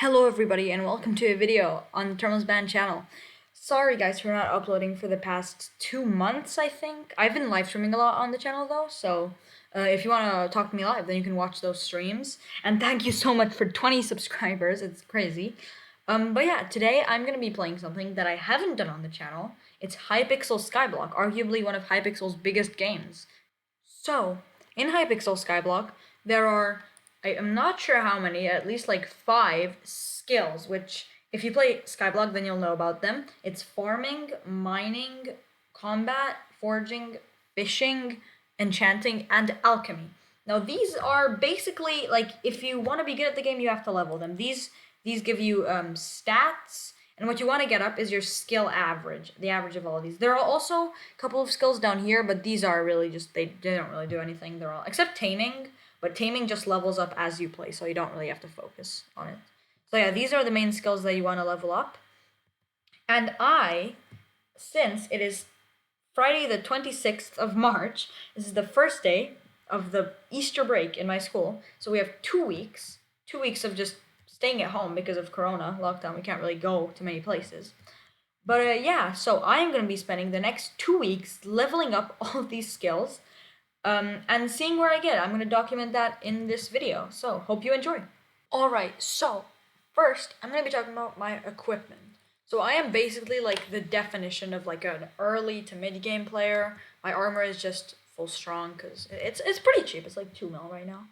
Hello everybody and welcome to a video on the Terminals Band channel. Sorry guys for not uploading for the past 2 months, I think. I've been live streaming a lot on the channel though, so if you want to talk to me live, then you can watch those streams. And thank you so much for 20 subscribers, it's crazy. But yeah, today I'm going to be playing something that I haven't done on the channel. It's Hypixel Skyblock, arguably one of Hypixel's biggest games. So, in Hypixel Skyblock, there are, I am not sure how many, at least like 5 skills, which if you play Skyblock, then you'll know about them. It's farming, mining, combat, foraging, fishing, enchanting, and alchemy. Now, these are basically, like, if you want to be good at the game, you have to level them. These give you stats, and what you want to get up is your skill average, the average of all of these. There are also a couple of skills down here, but these are really just, they don't really do anything. They're all, except taming, but taming just levels up as you play, so you don't really have to focus on it. So yeah, these are the main skills that you want to level up. And since it is Friday the 26th of March, this is the first day of the Easter break in my school, so we have 2 weeks of just staying at home because of Corona lockdown. We can't really go to many places. But yeah, so I am going to be spending the next 2 weeks leveling up all of these skills and seeing where I get. I'm going to document that in this video. So hope you enjoy. Alright, so first I'm going to be talking about my equipment. So I am basically like the definition of like an early to mid game player. My armor is just full strong because it's pretty cheap. It's like 2 mil right now.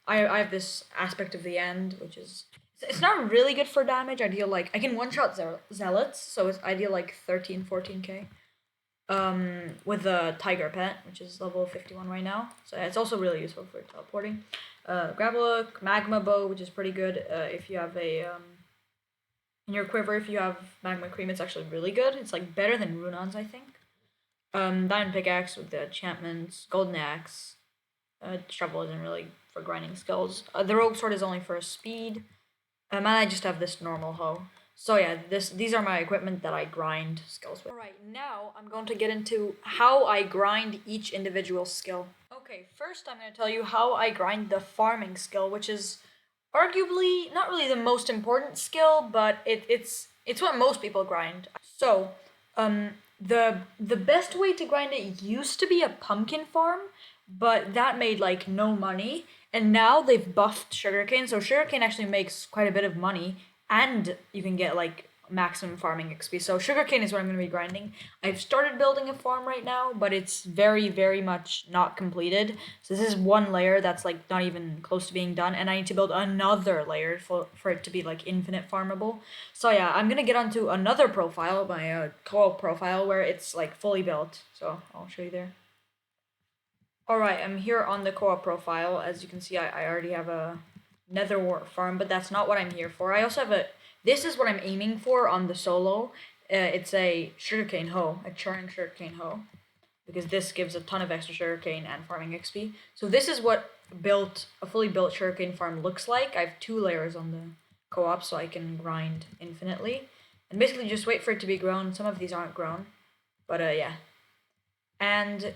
I have this aspect of the end, which is, it's not really good for damage. I deal like, I can one-shot zealots, so I deal like 13, 14k. With the tiger pet, which is level 51 right now. So it's also really useful for teleporting. Grab-a-look, magma bow, which is pretty good if you have a, in your quiver, if you have magma cream, it's actually really good. It's like better than Runon's, I think. Diamond pickaxe with the enchantments, golden axe. Shovel isn't really for grinding skills. The rogue sword is only for speed. And I just have this normal hoe. So yeah, these are my equipment that I grind skills with. Alright, now I'm going to get into how I grind each individual skill. Okay, first I'm going to tell you how I grind the farming skill, which is arguably not really the most important skill, but it's what most people grind. So, the best way to grind it used to be a pumpkin farm, but that made like no money, and now they've buffed sugarcane, so sugarcane actually makes quite a bit of money, and you can get like maximum farming XP. So sugarcane is what I'm going to be grinding. I've started building a farm right now, but it's very much not completed. So this is one layer that's like not even close to being done, and I need to build another layer for it to be like infinite farmable. So yeah, I'm going to get onto another profile, my co-op profile, where it's like fully built. So I'll show you there. Alright, I'm here on the co-op profile. As you can see, I already have a nether wart farm, but that's not what I'm here for. I also have this is what I'm aiming for on the solo. It's a sugarcane hoe, a charring sugarcane hoe, because this gives a ton of extra sugarcane and farming XP. So this is what a fully built sugarcane farm looks like. I have 2 layers on the co-op, so I can grind infinitely. And basically just wait for it to be grown. Some of these aren't grown, but yeah. And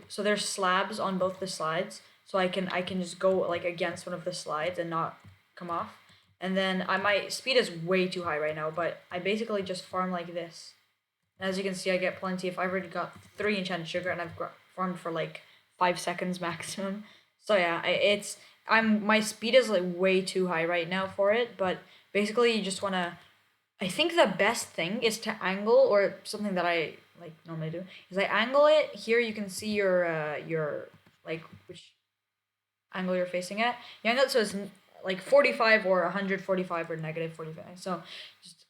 so there's slabs on both the slides, so I can just go like against one of the slides and not come off. And then my speed is way too high right now, but I basically just farm like this. And as you can see, I get plenty. If I've already got 3 enchanted sugar and I've farmed for like 5 seconds maximum. So yeah, my speed is like way too high right now for it, but basically you just wanna, I think the best thing is to angle, or something that I like normally do, is I angle it. Here you can see your like which angle you're facing at. You angle it so it's like 45 or 145 or negative 45. So just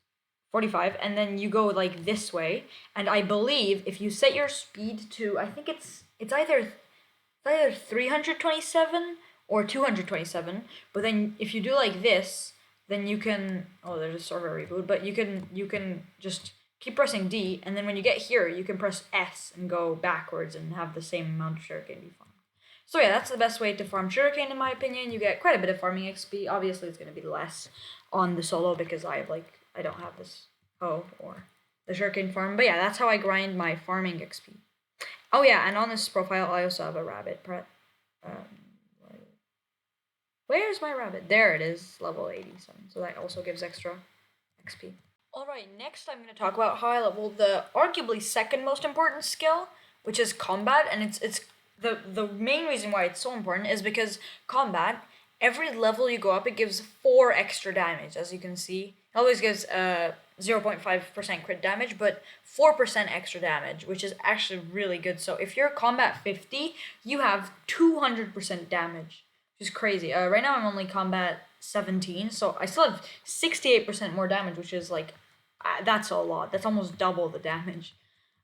45, and then you go like this way. And I believe if you set your speed to, I think it's either 327 or 227. But then if you do like this, then you can, oh, there's a server reboot, but you can just keep pressing D, and then when you get here, you can press S and go backwards and have the same amount of sugarcane be farmed. So yeah, that's the best way to farm sugarcane in my opinion. You get quite a bit of farming XP. Obviously, it's going to be less on the solo because I don't have this or the sugarcane farm. But yeah, that's how I grind my farming XP. Oh yeah, and on this profile, I also have a rabbit pet. Where's my rabbit? There it is, level 87. So that also gives extra XP. Alright, next I'm going to talk about how I level the arguably second most important skill, which is combat, and it's the main reason why it's so important is because combat, every level you go up, it gives 4 extra damage, as you can see. It always gives 0.5% crit damage, but 4% extra damage, which is actually really good. So if you're combat 50, you have 200% damage, which is crazy. Right now I'm only combat 17, so I still have 68% more damage, which is like, that's a lot. That's almost double the damage.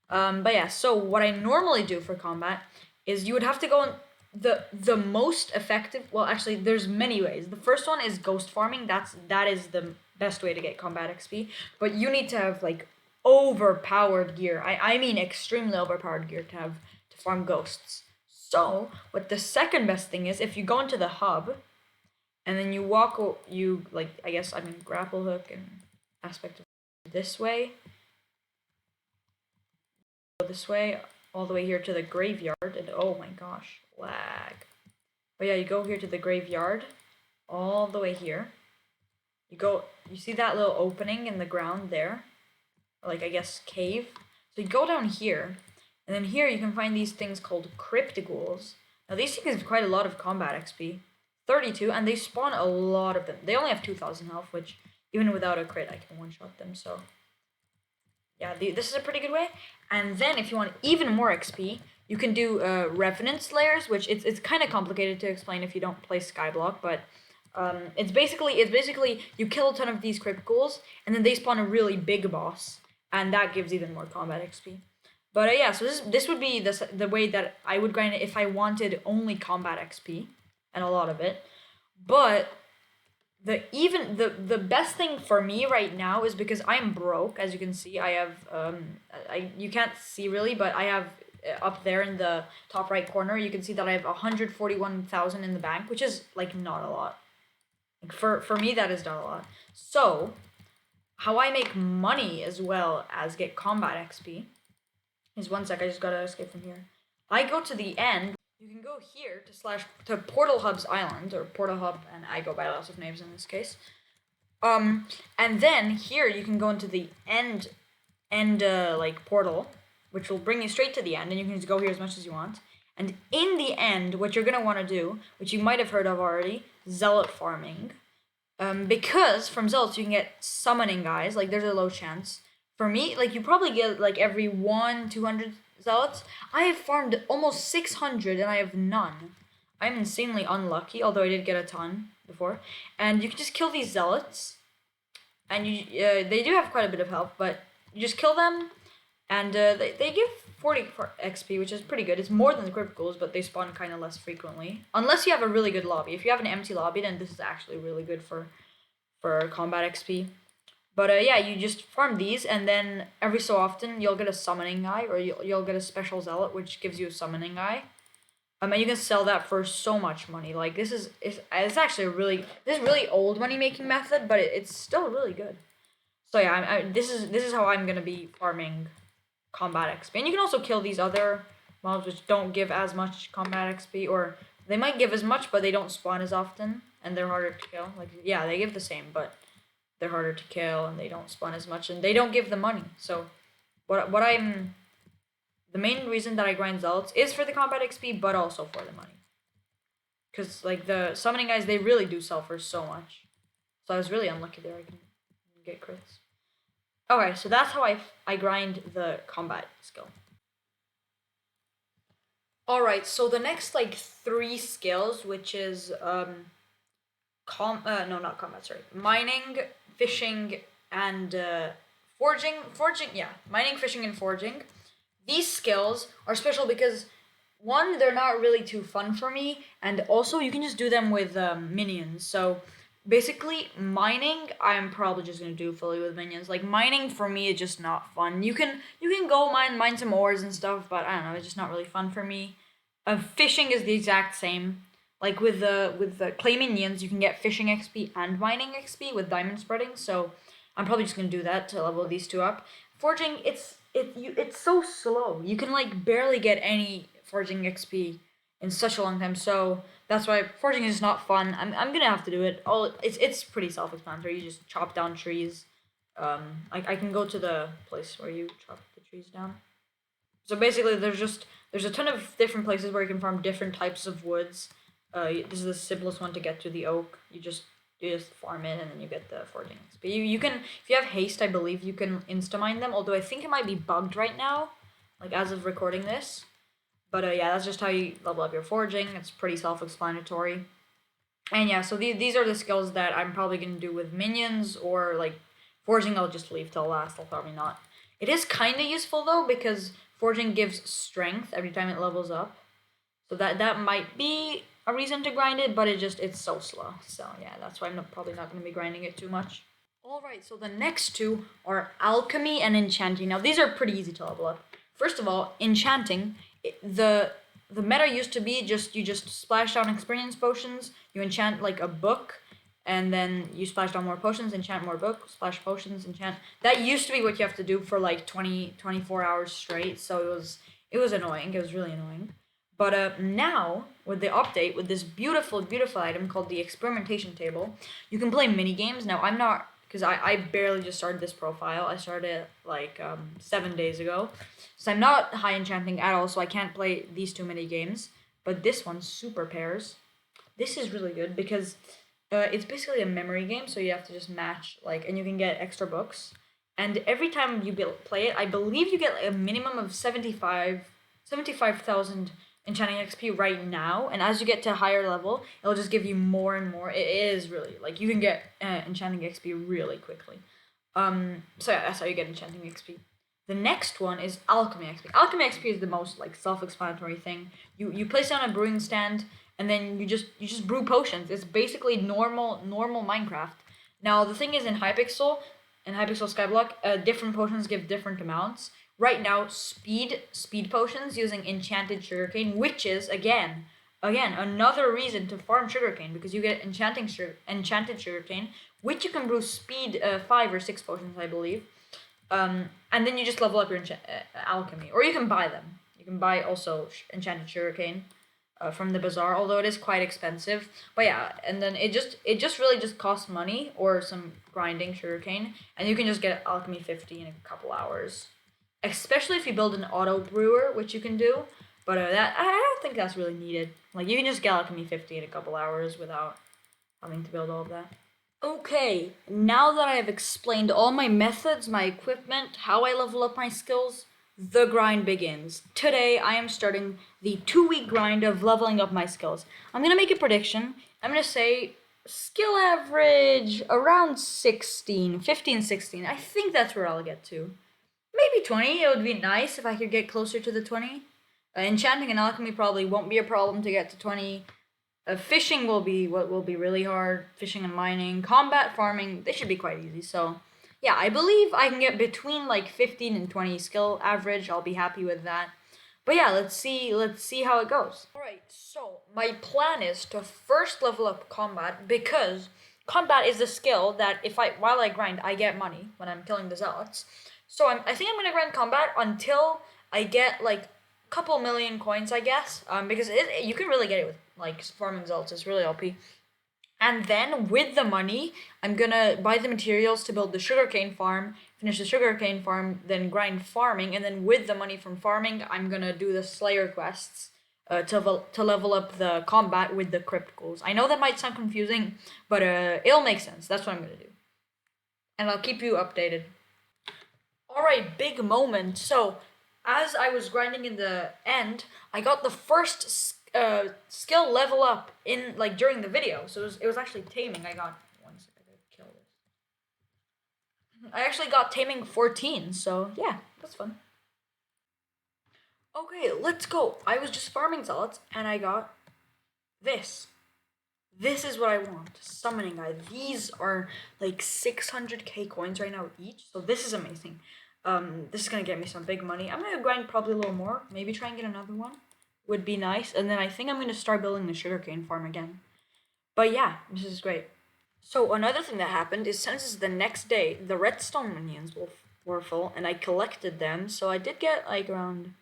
But yeah, so what I normally do for combat is you would have to go in the most effective. Well, actually, there's many ways. The first one is ghost farming. That is the best way to get combat XP. But you need to have like overpowered gear. I mean extremely overpowered gear to farm ghosts. So what the second best thing is, if you go into the hub, and then you walk, you like I mean grapple hook and aspect of this way, this way, all the way here to the graveyard, and oh my gosh, lag. But yeah, you go here to the graveyard, all the way here. You see that little opening in the ground there? Or like, I guess, cave? So you go down here, and then here you can find these things called crypticools. Now these things have quite a lot of combat XP. 32, and they spawn a lot of them. They only have 2,000 health, which, even without a crit, I can one-shot them, so... yeah, this is a pretty good way. And then if you want even more XP, you can do Revenant Slayers, which it's kind of complicated to explain if you don't play Skyblock, but it's basically you kill a ton of these crypticools, and then they spawn a really big boss, and that gives even more combat XP. But yeah, so this would be the way that I would grind it if I wanted only combat XP, and a lot of it. But the best thing for me right now is because I'm broke, as you can see. I have you can't see really, but I have up there in the top right corner, you can see that I have 141,000 in the bank, which is like not a lot. Like for me, that is not a lot. So how I make money as well as get combat XP is, one sec, I just gotta escape from here. I go to the end. You can go here to Portal Hub's island, or Portal Hub, and I go by lots of names in this case. And then here you can go into the end like portal, which will bring you straight to the end, and you can just go here as much as you want. And in the end, what you're gonna want to do, which you might have heard of already, zealot farming. Because from zealots you can get summoning guys. Like there's a low chance. For me, like you probably get like every 200 zealots. I have farmed almost 600 and I have none. I'm insanely unlucky, although I did get a ton before. And you can just kill these zealots, and they do have quite a bit of health, but you just kill them, and they give 40 XP, which is pretty good. It's more than the criticals, but they spawn kind of less frequently. Unless you have a really good lobby. If you have an empty lobby, then this is actually really good for combat XP. But yeah, you just farm these, and then every so often you'll get a summoning eye, or you'll get a special zealot, which gives you a summoning eye. And you can sell that for so much money. Like it's actually this is really old money making method, but it's still really good. So yeah, this is how I'm gonna be farming combat XP. And you can also kill these other mobs which don't give as much combat XP, or they might give as much, but they don't spawn as often, and they're harder to kill. Like yeah, they give the same, but they're harder to kill, and they don't spawn as much, and they don't give the money. So the main reason that I grind zealots is for the combat XP, but also for the money. Because like the summoning guys, they really do sell for so much. So I was really unlucky there. I can get crits. Okay, so that's how I grind the combat skill. Alright, so the next like 3 skills, which is not combat, sorry. Mining, fishing, and forging. Yeah, mining, fishing, and forging. These skills are special because, one, they're not really too fun for me, and also you can just do them with minions. So basically, mining, I'm probably just gonna do fully with minions. Like mining for me is just not fun. You can go mine some ores and stuff, but I don't know, it's just not really fun for me. Fishing is the exact same. Like with the clay minions, you can get fishing XP and mining XP with diamond spreading. So I'm probably just gonna do that to level these 2 up. Forging, it's so slow. You can like barely get any forging XP in such a long time. So that's why forging is not fun. I'm gonna have to do it. It's pretty self-explanatory. You just chop down trees. I can go to the place where you chop the trees down. So basically, there's a ton of different places where you can farm different types of woods. This is the simplest one to get to, the oak. You just farm it and then you get the forging. But you can, if you have haste, I believe you can insta mine them. Although I think it might be bugged right now, like as of recording this. But yeah, that's just how you level up your forging. It's pretty self-explanatory. And yeah, so these are the skills that I'm probably gonna do with minions, or like forging I'll just leave till last. I'll probably not. It is kind of useful though, because forging gives strength every time it levels up. So that might be a reason to grind it, but it's so slow. So yeah, that's why I'm probably not going to be grinding it too much. Alright, so the next two are alchemy and enchanting. Now these are pretty easy to level up. First of all, enchanting, the meta used to be you just splash down experience potions, you enchant like a book, and then you splash down more potions, enchant more book, splash potions, enchant. That used to be what you have to do for like 24 hours straight, so it was annoying. It was really annoying. But now, with the update, with this beautiful item called the experimentation table, you can play mini games. Now, I'm not, because I barely just started this profile. I started like 7 days ago. So I'm not high enchanting at all, so I can't play these two mini games. But this one, Super Pairs, this is really good because it's basically a memory game, so you have to just match, like, and you can get extra books. And every time you play it, I believe you get a minimum of 75,000 enchanting XP right now, and as you get to higher level, it'll just give you more and more. It is really, like, you can get enchanting XP really quickly. So yeah, that's how you get enchanting XP. The next one is alchemy XP. Alchemy XP is the most like self-explanatory thing. You place down a brewing stand, and then you just brew potions. It's basically normal Minecraft. Now the thing is, in Hypixel Skyblock, different potions give different amounts. Right now, speed potions using enchanted sugarcane, which is again another reason to farm sugarcane, because you get enchanted sugarcane, which you can brew speed 5 or 6 potions, I believe. And then you just level up your alchemy, or you can buy them. You can buy also enchanted sugarcane from the bazaar, although it is quite expensive. But yeah, and then it just really just costs money or some grinding sugarcane, and you can just get alchemy 50 in a couple hours. Especially if you build an auto brewer, which you can do. But that I don't think that's really needed. Like, you can just get alchemy 50 in a couple hours without having to build all of that. Okay, now that I have explained all my methods, my equipment, how I level up my skills, the grind begins. Today, I am starting the 2-week grind of leveling up my skills. I'm gonna make a prediction. I'm gonna say skill average around 16, 15, 16. I think that's where I'll get to. Maybe 20. It would be nice if I could get closer to the 20. Enchanting and alchemy probably won't be a problem to get to 20. Fishing will be really hard. Fishing and mining, combat, farming, they should be quite easy. So yeah, I believe I can get between like 15 and 20 skill average. I'll be happy with that. But yeah, let's see how it goes. Alright, so my plan is to first level up combat, because combat is a skill that while I grind, I get money when I'm killing the zealots. So I think I'm gonna grind combat until I get like a couple million coins, I guess. Because you can really get it with like farming zealots. It's really OP. And then with the money, I'm gonna buy the materials to build the sugarcane farm, finish the sugarcane farm, then grind farming, and then with the money from farming, I'm gonna do the Slayer quests to level up the combat with the crypticals. I know that might sound confusing, but it'll make sense. That's what I'm gonna do. And I'll keep you updated. Alright, big moment. So, as I was grinding in the end, I got the first skill level up in like during the video. So it was actually taming. I got one second, I gotta kill this. I actually got taming 14. So yeah, that's fun. Okay, let's go. I was just farming zealots and I got this. This is what I want. Summoning guide. These are like 600k coins right now each. So this is amazing. This is gonna get me some big money. I'm gonna grind probably a little more. Maybe try and get another one. Would be nice. And then I think I'm gonna start building the sugarcane farm again. But yeah, this is great. So another thing that happened is, since it's the next day, the redstone minions were full, and I collected them. So I did get like around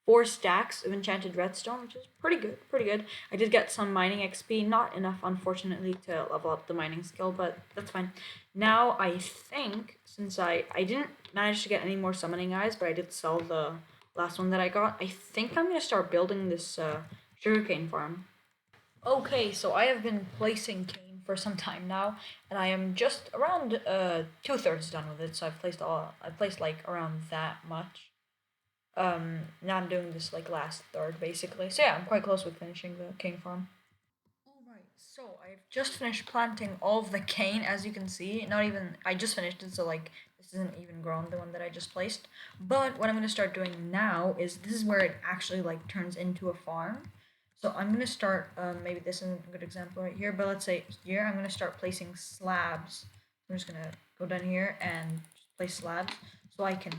4 stacks of enchanted redstone, which is pretty good, pretty good. I did get some mining XP, not enough, unfortunately, to level up the mining skill, but that's fine. Now, I think, since I didn't manage to get any more summoning eyes, but I did sell the last one that I got, I think I'm going to start building this sugarcane farm. Okay, so I have been placing cane for some time now, and I am just around 2/3 done with it. So I've placed like around that much. Now I'm doing this like last third basically. So yeah, I'm quite close with finishing the cane farm. Alright, so I've just finished planting all of the cane, as you can see. Not even, I just finished it, so like, this isn't even grown, the one that I just placed. But what I'm going to start doing now is, this is where it actually like turns into a farm. So I'm going to start, maybe this isn't a good example right here, but let's say here, I'm going to start placing slabs. I'm just going to go down here and just place slabs, so I can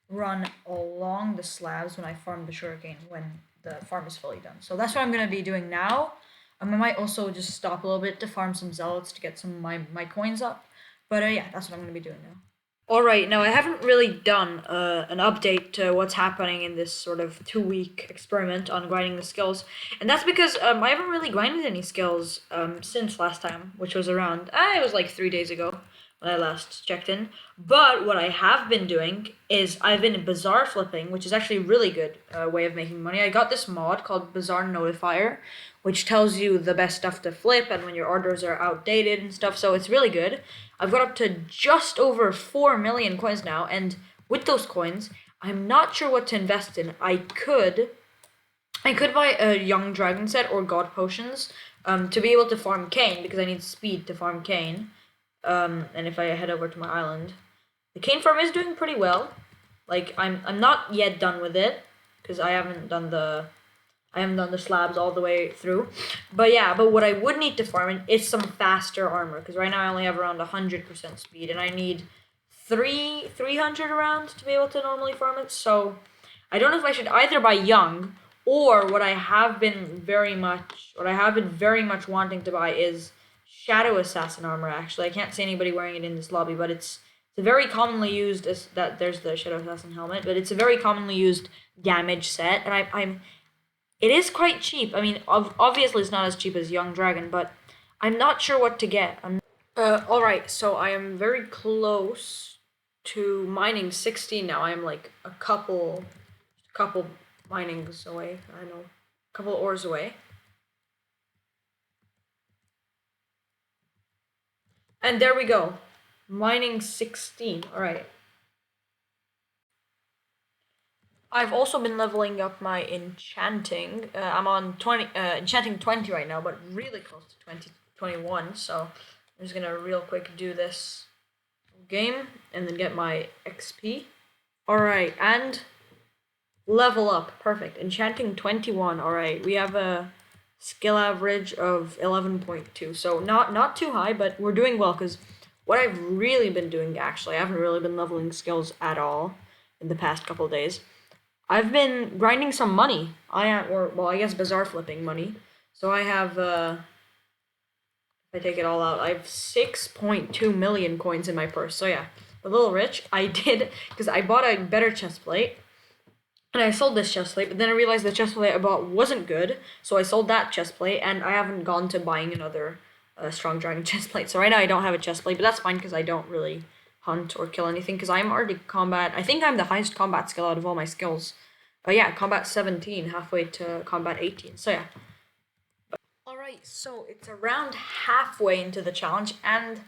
run along the slabs when I farm the sugarcane, when the farm is fully done. So that's what I'm going to be doing now. I might also just stop a little bit to farm some zealots to get some of my coins up. But yeah, that's what I'm going to be doing now. Alright, now I haven't really done an update to what's happening in this sort of 2-week experiment on grinding the skills. And that's because I haven't really grinded any skills since last time, which was around, it was like 3 days ago when I last checked in. But what I have been doing is I've been bazaar flipping, which is actually a really good way of making money. I got this mod called Bazaar Notifier, which tells you the best stuff to flip and when your orders are outdated and stuff, so it's really good. I've got up to just over 4 million coins now, and with those coins, I'm not sure what to invest in. I could buy a young dragon set or god potions to be able to farm cane, because I need speed to farm cane. And if I head over to my island, the cane farm is doing pretty well. Like, I'm not yet done with it, because I haven't done the slabs all the way through. But yeah, but what I would need to farm is some faster armor, because right now I only have around 100% speed, and I need 300 around to be able to normally farm it. So I don't know if I should either buy young, or what I have been very much wanting to buy is Shadow Assassin armor. Actually, I can't see anybody wearing it in this lobby, but it's a very commonly used, as that there's the Shadow Assassin helmet, but it's a very commonly used damage set, and it is quite cheap. I mean, obviously it's not as cheap as Young Dragon, but I'm not sure what to get. Alright, so I am very close to mining 16 now. I am like a couple minings away. I don't know, a couple ores away. And there we go. Mining 16. Alright. I've also been leveling up my enchanting. I'm on enchanting 20 right now, but really close to 21. So I'm just gonna real quick do this game and then get my XP. Alright, and level up. Perfect. Enchanting 21. Alright, we have a skill average of 11.2. So not too high, but we're doing well, because what I've really been doing, actually, I haven't really been leveling skills at all in the past couple of days. I've been grinding some money. I guess bazaar flipping money. So I have, if I take it all out, I have 6.2 million coins in my purse. So yeah, a little rich. I did, because I bought a better chest plate, and I sold this chest plate, but then I realized the chest plate I bought wasn't good, so I sold that chest plate, and I haven't gone to buying another strong dragon chest plate. So right now I don't have a chest plate, but that's fine, because I don't really hunt or kill anything, because I'm already combat. I think I'm the highest combat skill out of all my skills. But yeah, combat 17, halfway to combat 18. So yeah. Alright, so it's around halfway into the challenge, and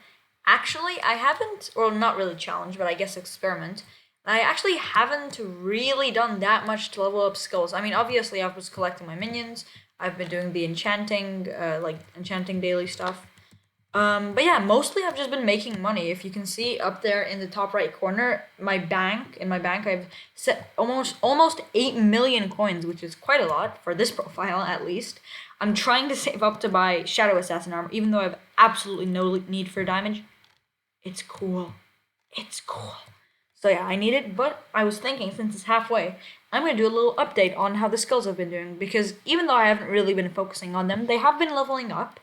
actually I haven't, or not really challenge, but I guess experiment. I actually haven't really done that much to level up skills. I mean, obviously I was collecting my minions. I've been doing the enchanting, enchanting daily stuff. But yeah, mostly I've just been making money. If you can see up there in the top right corner, in my bank, I've set almost 8 million coins, which is quite a lot for this profile, at least. I'm trying to save up to buy Shadow Assassin armor, even though I have absolutely no need for damage. It's cool. It's cool. So yeah, I need it, but I was thinking, since it's halfway, I'm going to do a little update on how the skills have been doing, because even though I haven't really been focusing on them, they have been leveling up.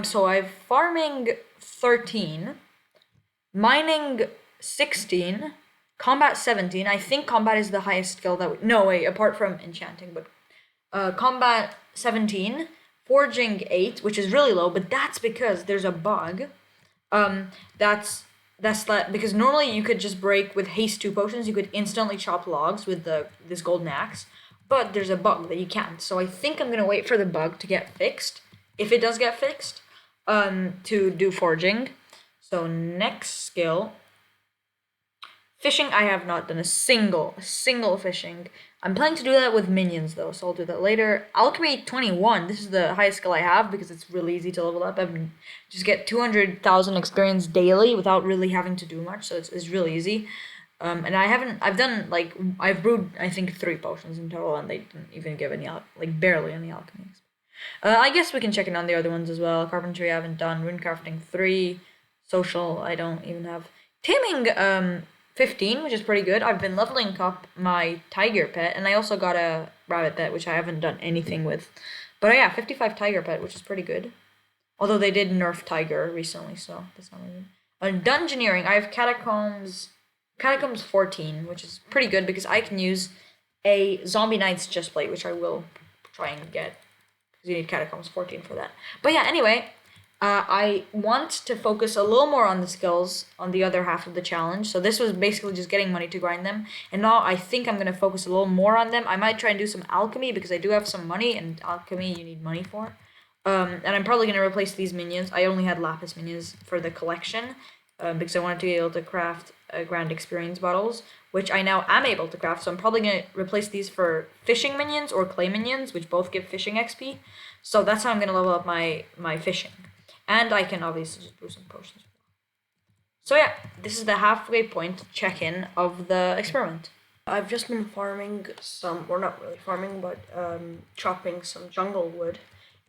So I've farming 13, mining 16, Combat 17. I think combat is the highest skill that no, wait, apart from enchanting, but combat 17, forging 8, which is really low, but that's because there's a bug. Um, that's that because normally you could just break with haste 2 potions, you could instantly chop logs with this golden axe, but there's a bug that you can't. So I think I'm gonna wait for the bug to get fixed. If it does get fixed, to do forging. So next skill, fishing. I have not done a single fishing. I'm planning to do that with minions though, so I'll do that later. Alchemy 21. This is the highest skill I have because it's really easy to level up. I can just get 200,000 experience daily without really having to do much, so it's really easy. And I've brewed I think 3 potions in total, and they didn't even give any barely any alchemy. I guess we can check in on the other ones as well. Carpentry I haven't done. Runecrafting 3. Social I don't even have. Taming 15, which is pretty good. I've been leveling up my tiger pet, and I also got a rabbit pet, which I haven't done anything with. But yeah, 55 tiger pet, which is pretty good. Although they did nerf tiger recently, so that's not really good. Dungeoneering, I have catacombs 14, which is pretty good because I can use a zombie knight's chestplate, which I will try and get. Because you need catacombs 14 for that. But yeah, anyway, I want to focus a little more on the skills on the other half of the challenge. So this was basically just getting money to grind them. And now I think I'm going to focus a little more on them. I might try and do some alchemy because I do have some money, and alchemy you need money for. And I'm probably going to replace these minions. I only had lapis minions for the collection because I wanted to be able to craft grand experience bottles, which I now am able to craft. So I'm probably going to replace these for fishing minions or clay minions, which both give fishing XP. So that's how I'm going to level up my fishing. And I can obviously just brew some potions. So yeah, this is the halfway point check-in of the experiment. I've just been farming some, or not really farming, but chopping some jungle wood.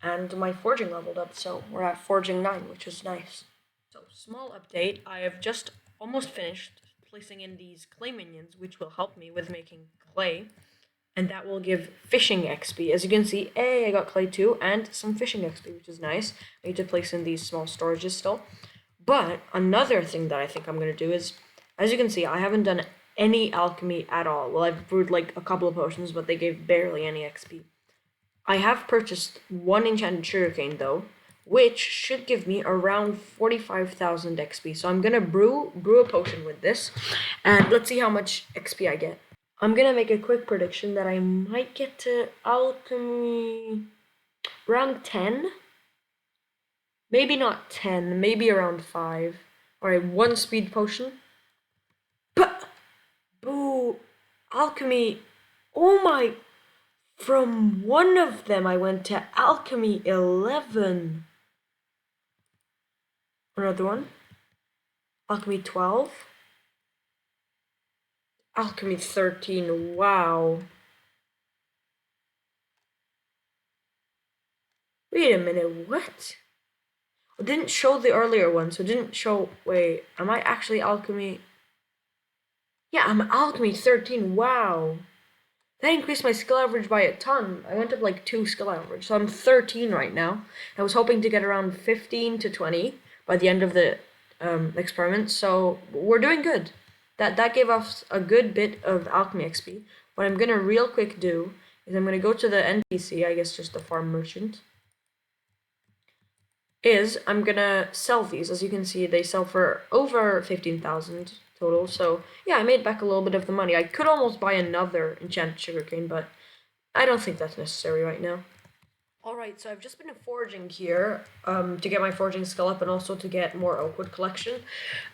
And my forging leveled up, so we're at forging 9, which is nice. So small update, I have just almost finished placing in these clay minions, which will help me with making clay. And that will give fishing XP. As you can see, I got clay too, and some fishing XP, which is nice. I need to place in these small storages still. But another thing that I think I'm going to do is, as you can see, I haven't done any alchemy at all. Well, I've brewed like a couple of potions, but they gave barely any XP. I have purchased 1 enchanted sugarcane though, which should give me around 45,000 XP. So I'm going to brew a potion with this, and let's see how much XP I get. I'm going to make a quick prediction that I might get to alchemy around 10. Maybe not 10, maybe around 5. Alright, 1 speed potion. But, boo, alchemy, oh my, from one of them I went to alchemy 11. Another one, alchemy 12. Alchemy 13, wow. Wait a minute, what? It didn't show the earlier one, so it didn't show, wait, am I actually alchemy? Yeah, I'm alchemy 13, wow. That increased my skill average by a ton. I went up like 2 skill average, so I'm 13 right now. I was hoping to get around 15 to 20 by the end of the experiment, so we're doing good. That gave us a good bit of alchemy XP. What I'm gonna real quick do is I'm gonna go to the NPC, I guess just the farm merchant. I'm gonna sell these. As you can see, they sell for over 15,000 total. So yeah, I made back a little bit of the money. I could almost buy another enchanted sugarcane, but I don't think that's necessary right now. Alright, so I've just been foraging here to get my foraging skill up and also to get more oakwood collection.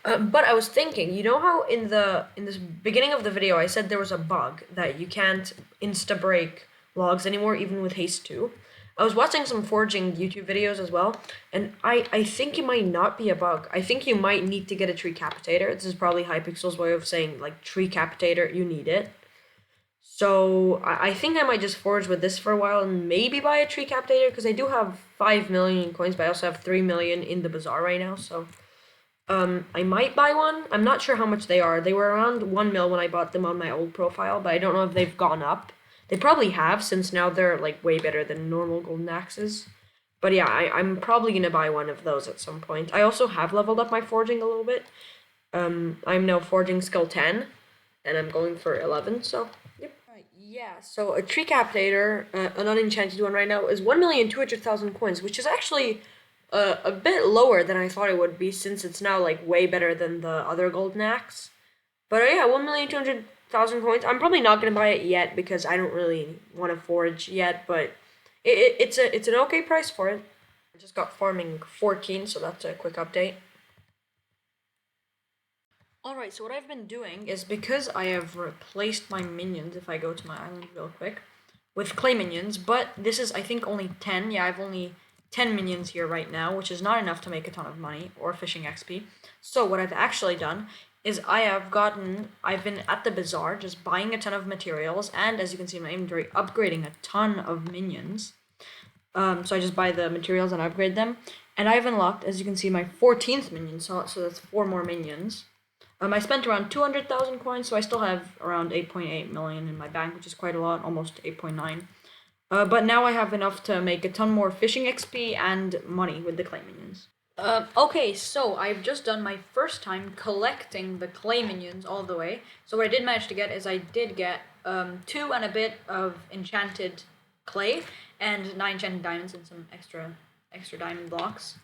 But I was thinking, you know how in this beginning of the video I said there was a bug that you can't insta-break logs anymore, even with haste 2? I was watching some foraging YouTube videos as well, and I think it might not be a bug. I think you might need to get a tree capitator. This is probably Hypixel's way of saying, like, tree capitator, you need it. So I think I might just forage with this for a while and maybe buy a tree capitator because I do have 5 million coins, but I also have 3 million in the bazaar right now. So I might buy one. I'm not sure how much they are. They were around 1 mil when I bought them on my old profile, but I don't know if they've gone up. They probably have since now they're like way better than normal golden axes. But yeah, I'm probably going to buy one of those at some point. I also have leveled up my forging a little bit. I'm now forging skill 10. and I'm going for 11, so yep. Yeah, so a tree capitator, an unenchanted one right now, is 1,200,000 coins, which is actually a bit lower than I thought it would be, since it's now like way better than the other golden axe. But yeah, 1,200,000 coins. I'm probably not gonna buy it yet because I don't really want to forage yet, but it's an okay price for it. I just got farming 14, so that's a quick update. Alright, so what I've been doing is, because I have replaced my minions, if I go to my island real quick, with clay minions, but this is, I think, only 10. Yeah, I've only 10 minions here right now, which is not enough to make a ton of money or fishing XP. So what I've actually done is I've been at the bazaar just buying a ton of materials, and as you can see in my inventory, upgrading a ton of minions. So I just buy the materials and upgrade them, and I've unlocked, as you can see, my 14th minion, so that's 4 more minions. I spent around 200,000 coins, so I still have around 8.8 million in my bank, which is quite a lot, almost 8.9. But now I have enough to make a ton more fishing XP and money with the clay minions. Okay, so I've just done my first time collecting the clay minions all the way. So what I did manage to get is I did get 2 and a bit of enchanted clay and 9 enchanted diamonds and some extra diamond blocks.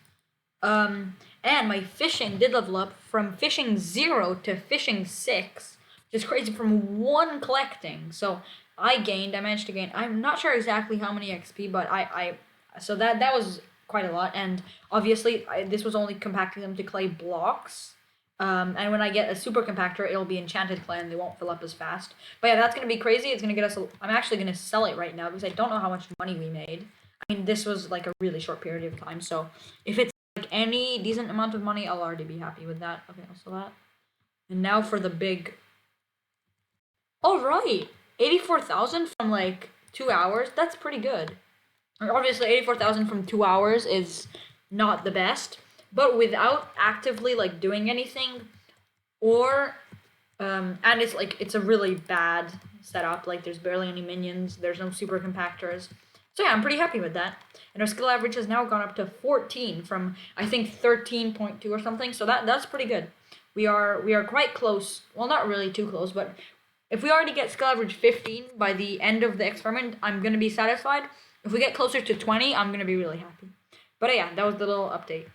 And my fishing did level up from fishing 0 to fishing 6, which is crazy, from 1 collecting. So I managed to gain, I'm not sure exactly how many XP, but so that was quite a lot. And obviously, this was only compacting them to clay blocks. And when I get a super compactor, it'll be enchanted clay and they won't fill up as fast. But yeah, that's going to be crazy. It's going to get us, I'm actually going to sell it right now because I don't know how much money we made. I mean, this was like a really short period of time. So if it's like any decent amount of money, I'll already be happy with that. Okay, I'll sell that. And now for the big. All right, 84,000 from like 2 hours. That's pretty good. Obviously, 84,000 from 2 hours is not the best, but without actively like doing anything, or and it's a really bad setup. Like there's barely any minions. There's no super compactors. So yeah, I'm pretty happy with that. And our skill average has now gone up to 14 from, I think, 13.2 or something. So that's pretty good. We are quite close. Well, not really too close, but if we already get skill average 15 by the end of the experiment, I'm gonna be satisfied. If we get closer to 20, I'm gonna be really happy. But yeah, that was the little update.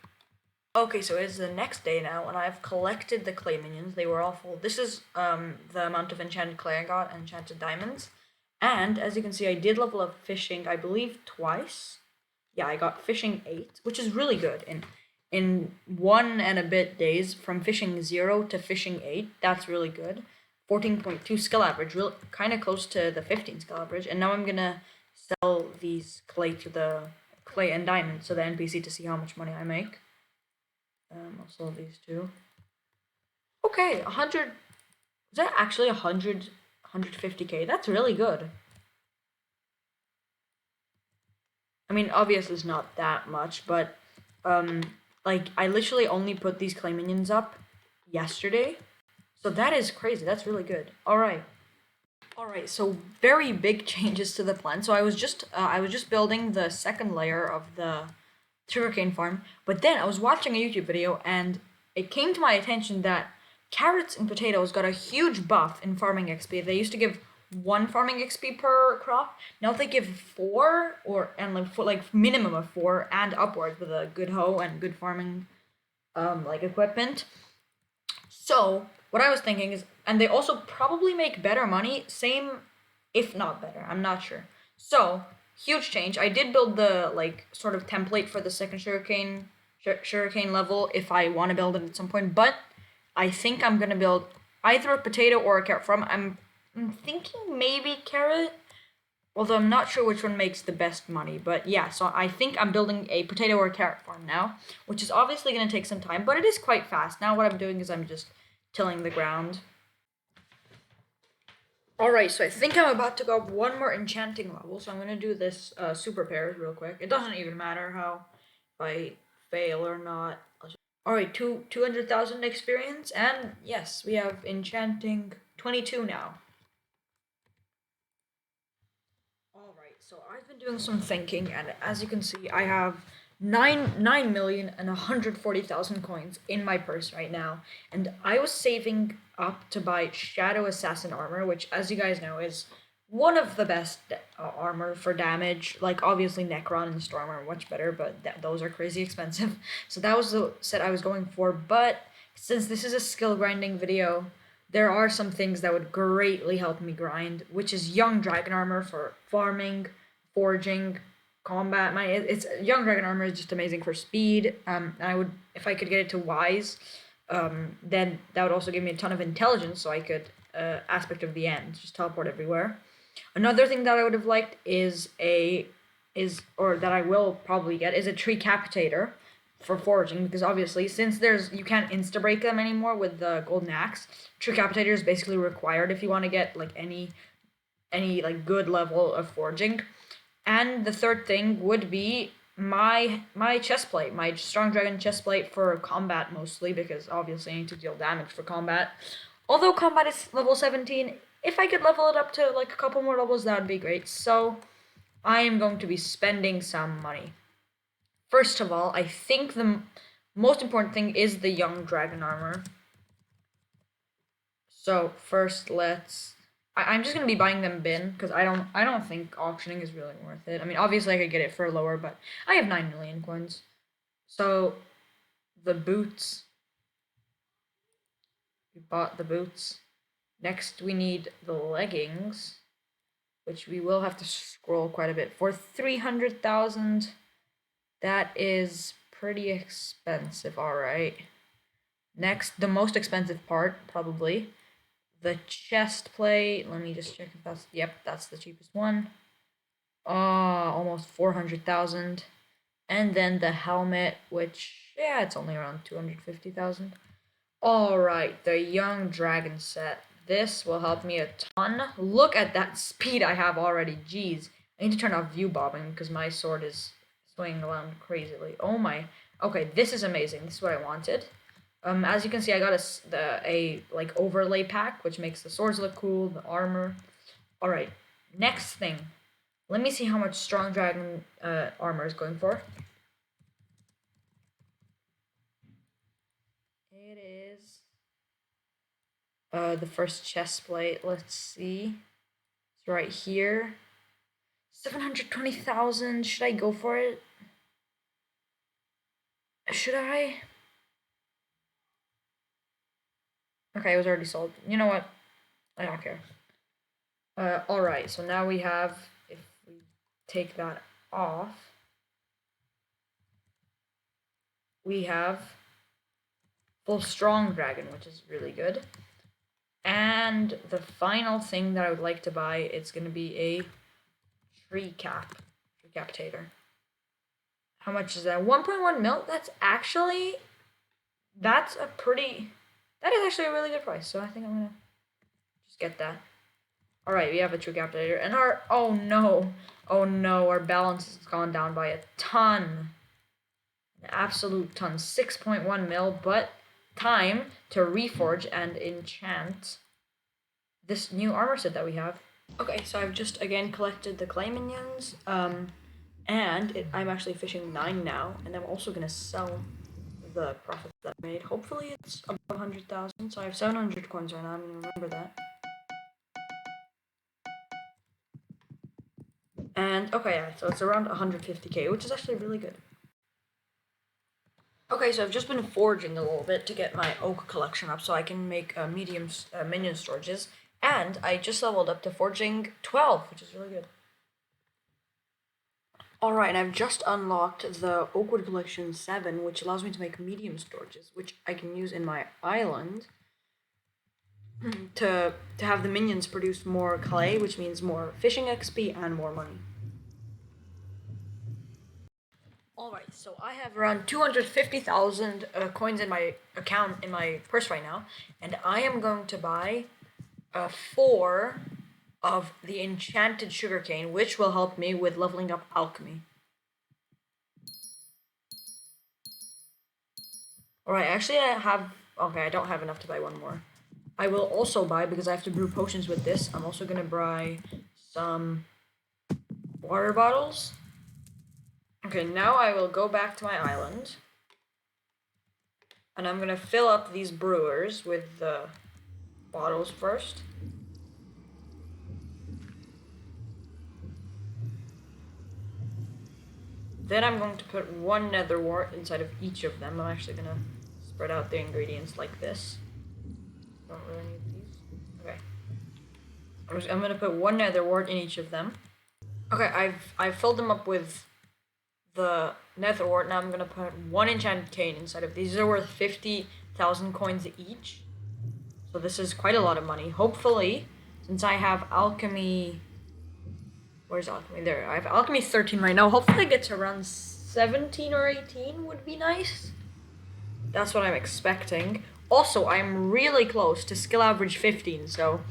Okay, so it's the next day now, and I've collected the clay minions. They were all full. This is the amount of enchanted clay I got and enchanted diamonds. And as you can see, I did level up fishing, I believe, twice. Yeah, I got fishing 8, which is really good. In 1 and a bit days, from fishing 0 to fishing 8, that's really good. 14.2 skill average, real kind of close to the 15 skill average. And now I'm gonna sell these clay to the clay and diamonds to the NPC to see how much money I make. I'll sell these two. Okay, 100. Is that actually 100, 150k? That's really good. I mean, obviously it's not that much, but like I literally only put these clay minions up yesterday, so that is crazy. That's really good. All right. Alright, so very big changes to the plan. So I was just building the second layer of the sugarcane farm, but then I was watching a YouTube video and it came to my attention that carrots and potatoes got a huge buff in farming XP. They used to give 1 farming XP per crop. Now they give 4, or and like for like minimum of 4 and upwards with a good hoe and good farming like equipment. So what I was thinking is, and they also probably make better money, same, if not better. I'm not sure. So huge change. I did build the like sort of template for the second sugarcane level if I want to build it at some point, but I think I'm gonna build either a potato or a carrot farm. I'm thinking maybe carrot, although I'm not sure which one makes the best money. But yeah, so I think I'm building a potato or a carrot farm now, which is obviously going to take some time, but it is quite fast. Now what I'm doing is I'm just tilling the ground. Alright, so I think I'm about to go up 1 more enchanting level, so I'm going to do this super pairs real quick. It doesn't even matter how, if I fail or not. Alright, 200,000 experience, and yes, we have enchanting 22 now. Alright, so I've been doing some thinking, and as you can see, I have 9,140,000 coins in my purse right now, and I was saving up to buy Shadow Assassin armor, which, as you guys know, is one of the best armor for damage. Like, obviously Necron and Storm are much better, but those are crazy expensive. So that was the set I was going for. But since this is a skill grinding video, there are some things that would greatly help me grind, which is Young Dragon armor for farming, forging, combat. It's Young Dragon armor is just amazing for speed. And I would, if I could get it to Wise, then that would also give me a ton of intelligence, so I could aspect of the end, just teleport everywhere. Another thing that I would have liked is or that I will probably get, is a tree capitator for foraging, because obviously, since you can't insta break them anymore with the golden axe, tree capitator is basically required if you want to get like any like good level of foraging. And the third thing would be my chest plate, my strong dragon chest plate for combat, mostly because obviously I need to deal damage for combat. Although combat is level 17, if I could level it up to like a couple more levels, that would be great. So I am going to be spending some money. First of all, I think the most important thing is the Young Dragon armor. So first, I'm just gonna be buying them bin, because I don't think auctioning is really worth it. I mean, obviously I could get it for lower, but I have 9 million coins. So the boots. We bought the boots. Next, we need the leggings, which we will have to scroll quite a bit for 300,000. That is pretty expensive, alright. Next, the most expensive part, probably, the chest plate. Let me just check if that's, yep, that's the cheapest one. Almost 400,000. And then the helmet, which, yeah, it's only around 250,000. Alright, the Young Dragon set. This will help me a ton. Look at that speed I have already. Jeez. I need to turn off view bobbing because my sword is swinging around crazily. Oh my. Okay, this is amazing. This is what I wanted. As you can see, I got a like overlay pack, which makes the swords look cool, the armor. Alright, next thing. Let me see how much Strong Dragon armor is going for. It is the first chest plate. Let's see. It's right here. 720,000. Should I go for it? Should I? Okay, it was already sold. You know what? I don't care. Alright, so now we have, if we take that off, we have full Strong Dragon, which is really good. And the final thing that I would like to buy, it's going to be a tree capitator. How much is that? 1.1 mil? That's actually a really good price. So I think I'm going to just get that. Alright, we have a tree capitator. And oh no, our balance has gone down by a ton. An absolute ton. 6.1 mil, but time to reforge and enchant this new armor set that we have. Okay, so I've just again collected the clay minions, and I'm actually fishing 9 now, and I'm also gonna sell the profit that I made. Hopefully it's above 100,000, so I have 700 coins right now, I'm gonna remember that. And, okay, yeah, so it's around 150k, which is actually really good. Okay, so I've just been forging a little bit to get my oak collection up so I can make medium minion storages. And I just leveled up to forging 12, which is really good. Alright, and I've just unlocked the Oakwood Collection 7, which allows me to make medium storages, which I can use in my island to have the minions produce more clay, which means more fishing XP and more money. Alright, so I have around 250,000 coins in my account, in my purse right now, and I am going to buy 4 of the enchanted sugarcane, which will help me with leveling up alchemy. Alright, actually I don't have enough to buy one more. I will also buy, because I have to brew potions with this, I'm also going to buy some water bottles. Okay, now I will go back to my island. And I'm gonna fill up these brewers with the bottles first. Then I'm going to put one nether wart inside of each of them. I'm actually gonna spread out the ingredients like this. Don't really need these. Okay. I'm gonna put one nether wart in each of them. Okay, I've filled them up with the nether wart. Now I'm gonna put one enchanted cane inside of these. These are worth 50,000 coins each. So this is quite a lot of money. Hopefully, since I have alchemy. Where's alchemy? There. I have alchemy 13 right now. Hopefully it gets around 17 or 18 would be nice. That's what I'm expecting. Also, I'm really close to skill average 15, so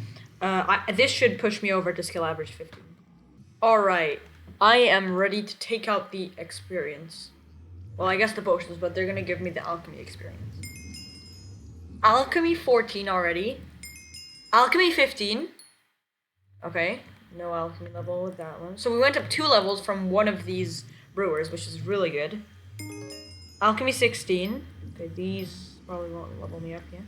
this should push me over to skill average 15. Alright, I am ready to take out the experience. Well, I guess the potions, but they're gonna give me the alchemy experience. Alchemy 14 already. Alchemy 15. Okay. No alchemy level with that one. So we went up 2 levels from one of these brewers, which is really good. Alchemy 16. Okay, these probably won't level me up yet.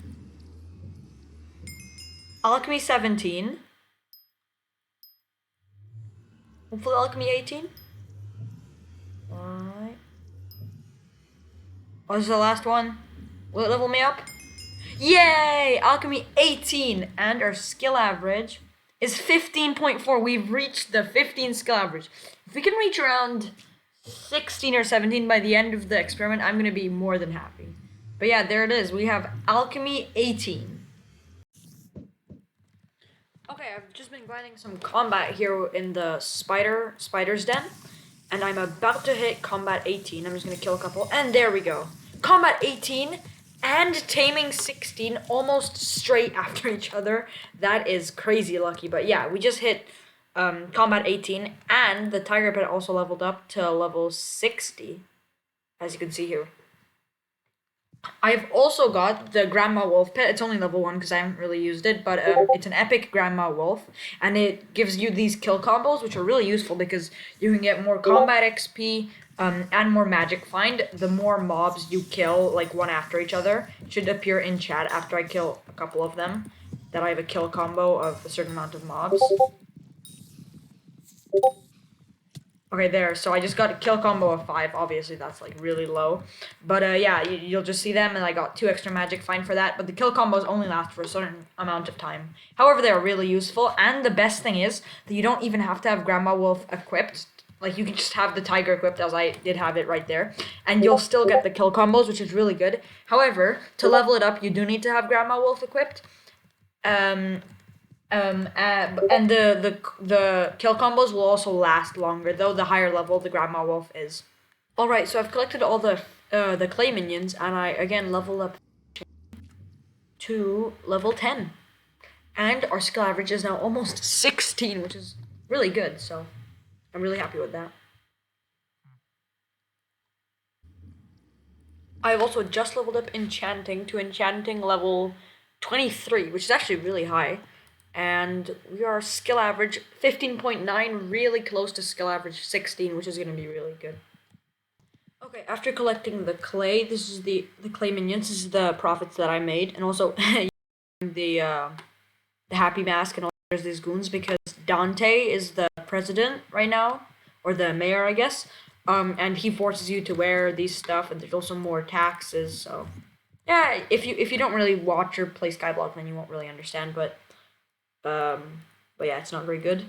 Alchemy 17. Hopefully alchemy 18. Alright. Oh, this is the last one. Will it level me up? Yay! Alchemy 18. And our skill average is 15.4. We've reached the 15 skill average. If we can reach around 16 or 17 by the end of the experiment, I'm going to be more than happy. But yeah, there it is. We have alchemy 18. Okay, I've just been grinding some combat here in the spider's den, and I'm about to hit combat 18. I'm just going to kill a couple, and there we go. Combat 18 and taming 16 almost straight after each other. That is crazy lucky. But yeah, we just hit combat 18, and the tiger pet also leveled up to level 60, as you can see here. I've also got the Grandma Wolf pet. It's only level 1 because I haven't really used it, but it's an epic Grandma Wolf, and it gives you these kill combos, which are really useful because you can get more combat XP, and more magic find. The more mobs you kill, like one after each other, it should appear in chat after I kill a couple of them, that I have a kill combo of a certain amount of mobs. Okay, there. So I just got a kill combo of 5. Obviously, that's like really low. But yeah, you'll just see them, and I got 2 extra magic fine for that. But the kill combos only last for a certain amount of time. However, they are really useful, and the best thing is that you don't even have to have Grandma Wolf equipped. Like, you can just have the tiger equipped, as I did have it right there, and you'll still get the kill combos, which is really good. However, to level it up, you do need to have Grandma Wolf equipped. And the kill combos will also last longer, though the higher level the Grandma Wolf is. Alright, so I've collected all the clay minions, and I again leveled up to level 10. And our skill average is now almost 16, which is really good, so I'm really happy with that. I've also just leveled up enchanting to enchanting level 23, which is actually really high. And we are skill average 15.9, really close to skill average 16, which is going to be really good. Okay, after collecting the clay, this is the clay minions. This is the profits that I made, and also the happy mask, and also there's these goons because Dante is the president right now, or the mayor, I guess. And he forces you to wear these stuff, and there's also more taxes. So yeah, if you don't really watch or play Skyblock, then you won't really understand. But yeah, it's not very good.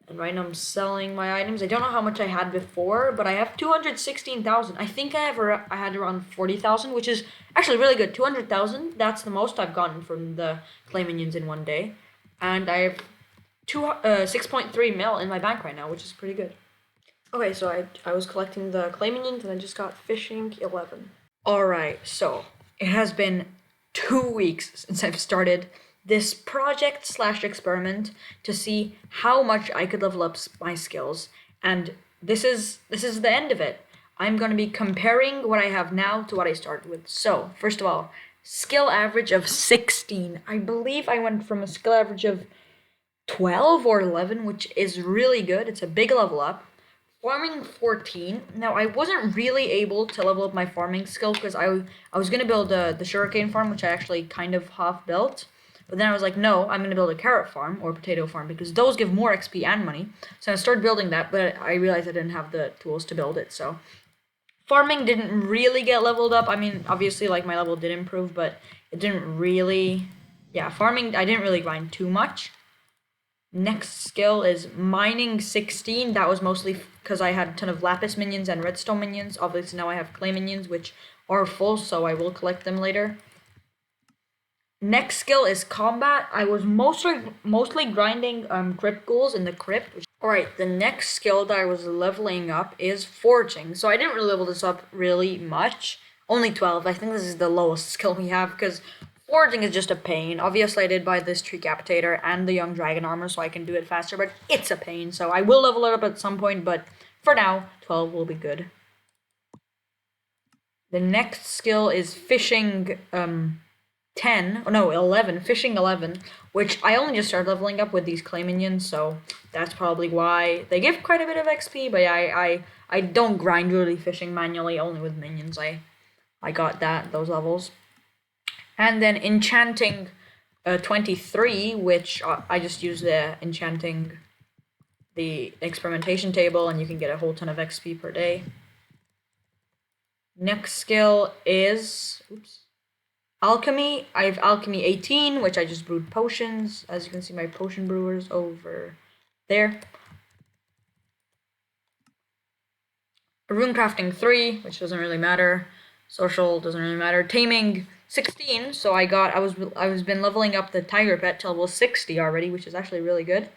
And right now I'm selling my items. I don't know how much I had before, but I have 216,000. I think I had around 40,000, which is actually really good. 200,000. That's the most I've gotten from the clay minions in one day, and I have 6.3 mil in my bank right now, which is pretty good. Okay, so I was collecting the clay minions, and I just got fishing 11. Alright, so it has been 2 weeks since I've started this project/experiment to see how much I could level up my skills, and this is the end of it. I'm going to be comparing what I have now to what I started with. So, first of all, skill average of 16. I believe I went from a skill average of 12 or 11, which is really good. It's a big level up. Farming 14. Now, I wasn't really able to level up my farming skill because I was going to build the sugarcane farm, which I actually kind of half built. But then I was like, no, I'm going to build a carrot farm or potato farm because those give more XP and money. So I started building that, but I realized I didn't have the tools to build it. So farming didn't really get leveled up. I mean, obviously, like, my level did improve, but it didn't really... Yeah, farming, I didn't really grind too much. Next skill is mining 16. That was mostly because I had a ton of lapis minions and redstone minions. Obviously now I have clay minions, which are full, so I will collect them later. Next skill is combat. I was mostly grinding crypt ghouls in the crypt. Alright, the next skill that I was leveling up is forging. So I didn't really level this up really much. Only 12. I think this is the lowest skill we have because forging is just a pain. Obviously, I did buy this tree capitator and the young dragon armor so I can do it faster, but it's a pain. So I will level it up at some point, but for now, 12 will be good. The next skill is fishing 10, oh no, 11, fishing 11, which I only just started leveling up with these clay minions, so that's probably why they give quite a bit of XP, but I don't grind really fishing manually, only with minions I got those levels. And then enchanting 23, which I just use the experimentation table, and you can get a whole ton of XP per day. Next skill is alchemy. I have alchemy 18, which I just brewed potions. As you can see, my potion brewers over there. Rune crafting 3, which doesn't really matter. Social doesn't really matter. Taming 16, so I was been leveling up the tiger pet till level 60 already, which is actually really good.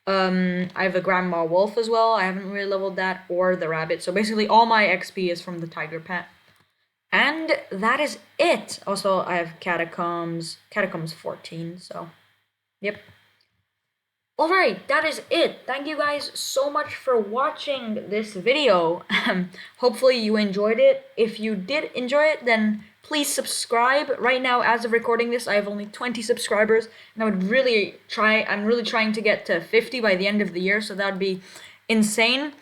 I have a grandma wolf as well. I haven't really leveled that, or the rabbit. So basically all my XP is from the tiger pet. And that is it. Also, I have catacombs 14, so yep. Alright, that is it. Thank you guys so much for watching this video. Hopefully you enjoyed it. If you did enjoy it, then please subscribe. Right now, as of recording this, I have only 20 subscribers, and I'm really trying to get to 50 by the end of the year, so that would be insane.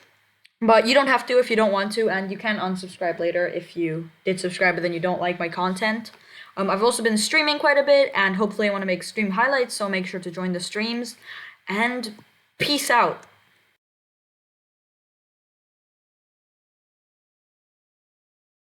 But you don't have to if you don't want to, and you can unsubscribe later if you did subscribe but then you don't like my content. I've also been streaming quite a bit, and hopefully I want to make stream highlights, so make sure to join the streams. And peace out.